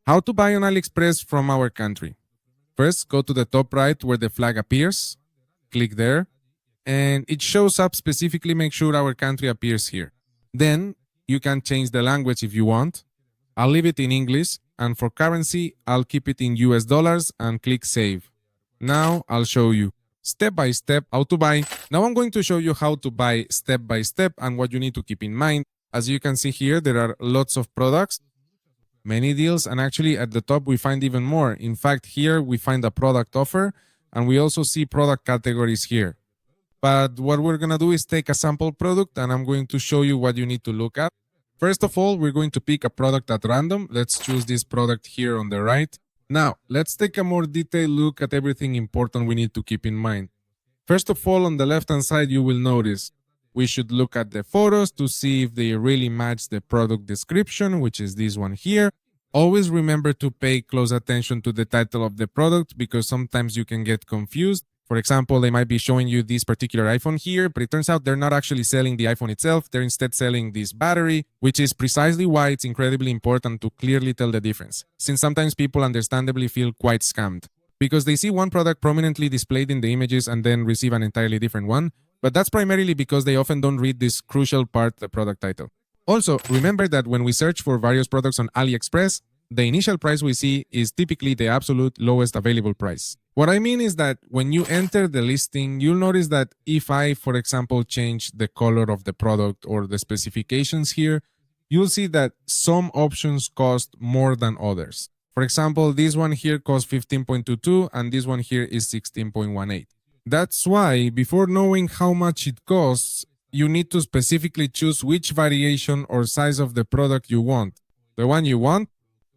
How to buy on AliExpress from our country. First, go to the top right where the flag appears. Click there. And it shows up specifically, make sure our country appears here. Then you can change the language if you want. I'll leave it in English, and for currency, I'll keep it in US dollars and click save. Now I'll show you step by step how to buy. Now I'm going to show you how to buy step by step and what you need to keep in mind. As you can see here, there are lots of products, many deals, and actually at the top we find even more. In fact, here we find a product offer, and we also see product categories here. But what we're going to do is take a sample product, and I'm going to show you what you need to look at. First of all, we're going to pick a product at random. Let's choose this product here on the right. Now, let's take a more detailed look at everything important we need to keep in mind. First of all, on the left-hand side, you will notice we should look at the photos to see if they really match the product description, which is this one here. Always remember to pay close attention to the title of the product because sometimes you can get confused. For example, they might be showing you this particular iPhone here, but it turns out they're not actually selling the iPhone itself. They're instead selling this battery, which is precisely why it's incredibly important to clearly tell the difference, since sometimes people understandably feel quite scammed because they see one product prominently displayed in the images and then receive an entirely different one. But that's primarily because they often don't read this crucial part, the product title. Also, remember that when we search for various products on AliExpress, the initial price we see is typically the absolute lowest available price. What I mean is that when you enter the listing, you'll notice that if I, for example, change the color of the product or the specifications here, you'll see that some options cost more than others. For example, this one here costs 15.22 and this one here is 16.18. That's why, before knowing how much it costs, you need to specifically choose which variation or size of the product you want. The one you want,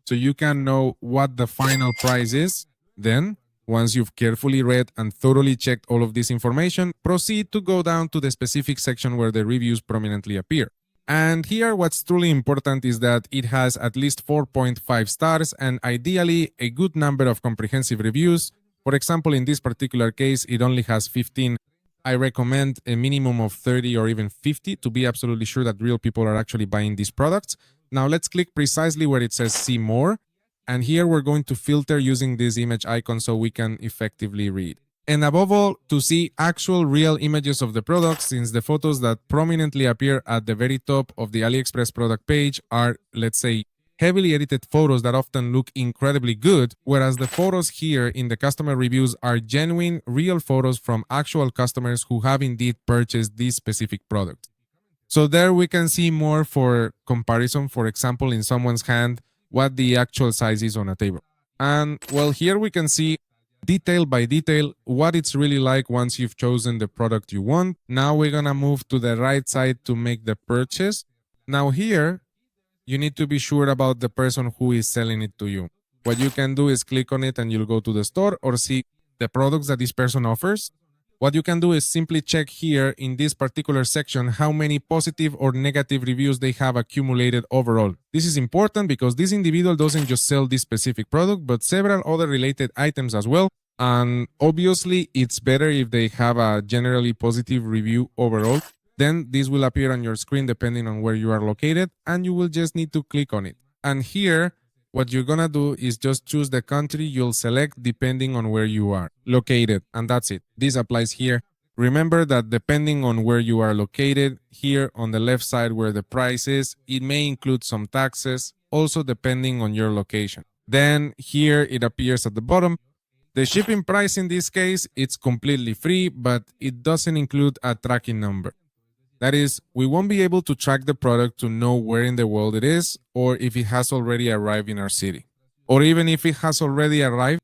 so you can know what the final price is. Then, once you've carefully read and thoroughly checked all of this information, proceed to go down to the specific section where the reviews prominently appear. And here what's truly important is that it has at least 4.5 stars and ideally a good number of comprehensive reviews. For example, in this particular case, it only has 15. I recommend a minimum of 30 or even 50 to be absolutely sure that real people are actually buying these products. Now let's click precisely where it says see more. And here we're going to filter using this image icon so we can effectively read. And above all, to see actual real images of the products, since the photos that prominently appear at the very top of the AliExpress product page are, let's say, heavily edited photos that often look incredibly good, whereas the photos here in the customer reviews are genuine, real photos from actual customers who have indeed purchased this specific product. So there we can see more for comparison, for example, in someone's hand, what the actual size is on a table. And well, here we can see detail by detail what it's really like once you've chosen the product you want. Now we're gonna move to the right side to make the purchase. Now here, you need to be sure about the person who is selling it to you. What you can do is click on it and you'll go to the store or see the products that this person offers. What you can do is simply check here in this particular section how many positive or negative reviews they have accumulated overall. This is important because this individual doesn't just sell this specific product, but several other related items as well. And obviously, it's better if they have a generally positive review overall. Then this will appear on your screen depending on where you are located, and you will just need to click on it. And here, what you're gonna do is just choose the country you'll select depending on where you are located, and that's it. This applies here. Remember that depending on where you are located, here on the left side where the price is, it may include some taxes, also depending on your location. Then here it appears at the bottom. The shipping price in this case, it's completely free, but it doesn't include a tracking number. That is, we won't be able to track the product to know where in the world it is or if it has already arrived in our city. Or even if it has already arrived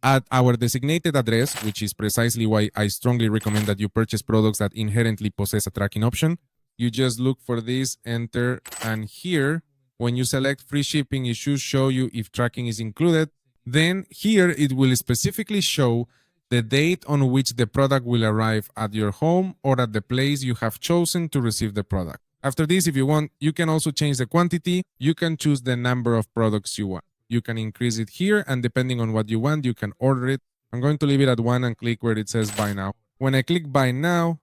at our designated address, which is precisely why I strongly recommend that you purchase products that inherently possess a tracking option. You just look for this, enter, and here, when you select free shipping, it should show you if tracking is included. Then here it will specifically show the date on which the product will arrive at your home or at the place you have chosen to receive the product. After this, if you want, you can also change the quantity. You can choose the number of products you want. You can increase it here, and depending on what you want, you can order it. I'm going to leave it at 1 and click where it says buy now. When I click buy now,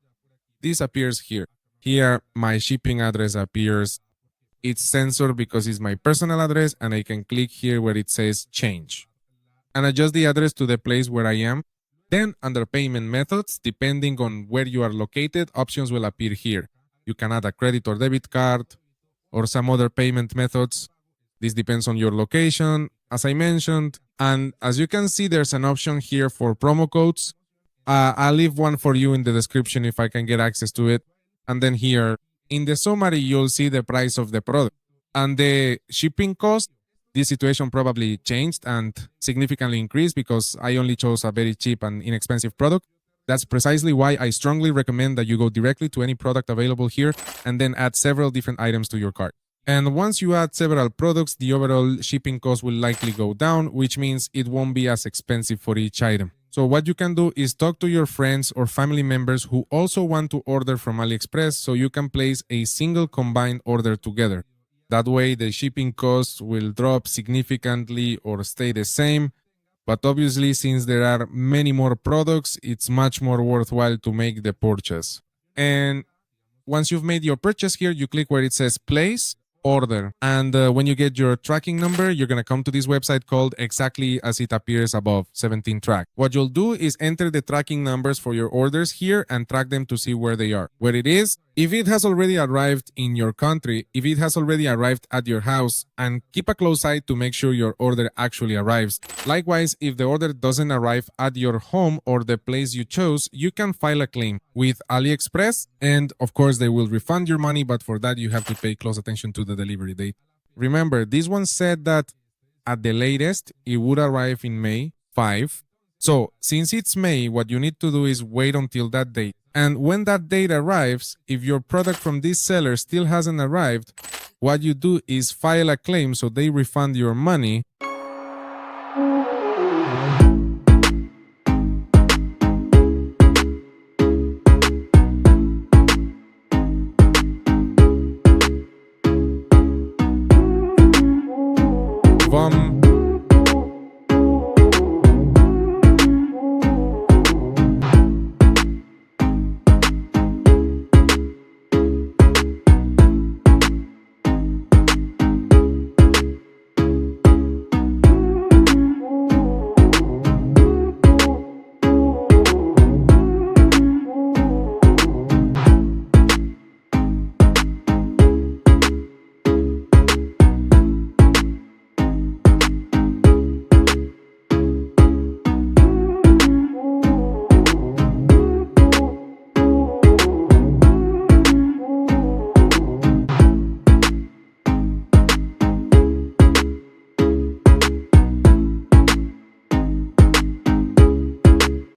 this appears here. Here, my shipping address appears. it's censored because it's my personal address, and I can click here where it says change and adjust the address to the place where I am. Then under payment methods, depending on where you are located, options will appear here. You can add a credit or debit card or some other payment methods. This depends on your location, as I mentioned. And as you can see, there's an option here for promo codes. I'll leave one for you in the description if I can get access to it. And then here in the summary, you'll see the price of the product and the shipping cost. This situation probably changed and significantly increased because I only chose a very cheap and inexpensive product. That's precisely why I strongly recommend that you go directly to any product available here and then add several different items to your cart. And once you add several products, the overall shipping cost will likely go down, which means it won't be as expensive for each item. So what you can do is talk to your friends or family members who also want to order from AliExpress so you can place a single combined order together. That way the shipping costs will drop significantly or stay the same. But obviously, since there are many more products, it's much more worthwhile to make the purchase. And once you've made your purchase here, you click where it says place order. And when you get your tracking number, you're going to come to this website called exactly as it appears above, 17 track. What you'll do is enter the tracking numbers for your orders here and track them to see where they are, where it is, if it has already arrived in your country, if it has already arrived at your house, and keep a close eye to make sure your order actually arrives. Likewise, if the order doesn't arrive at your home or the place you chose, you can file a claim with AliExpress, and of course they will refund your money, but for that you have to pay close attention to the delivery date. Remember, this one said that at the latest it would arrive in May 5. So since it's May, what you need to do is wait until that date. And when that date arrives, if your product from this seller still hasn't arrived, what you do is file a claim so they refund your money.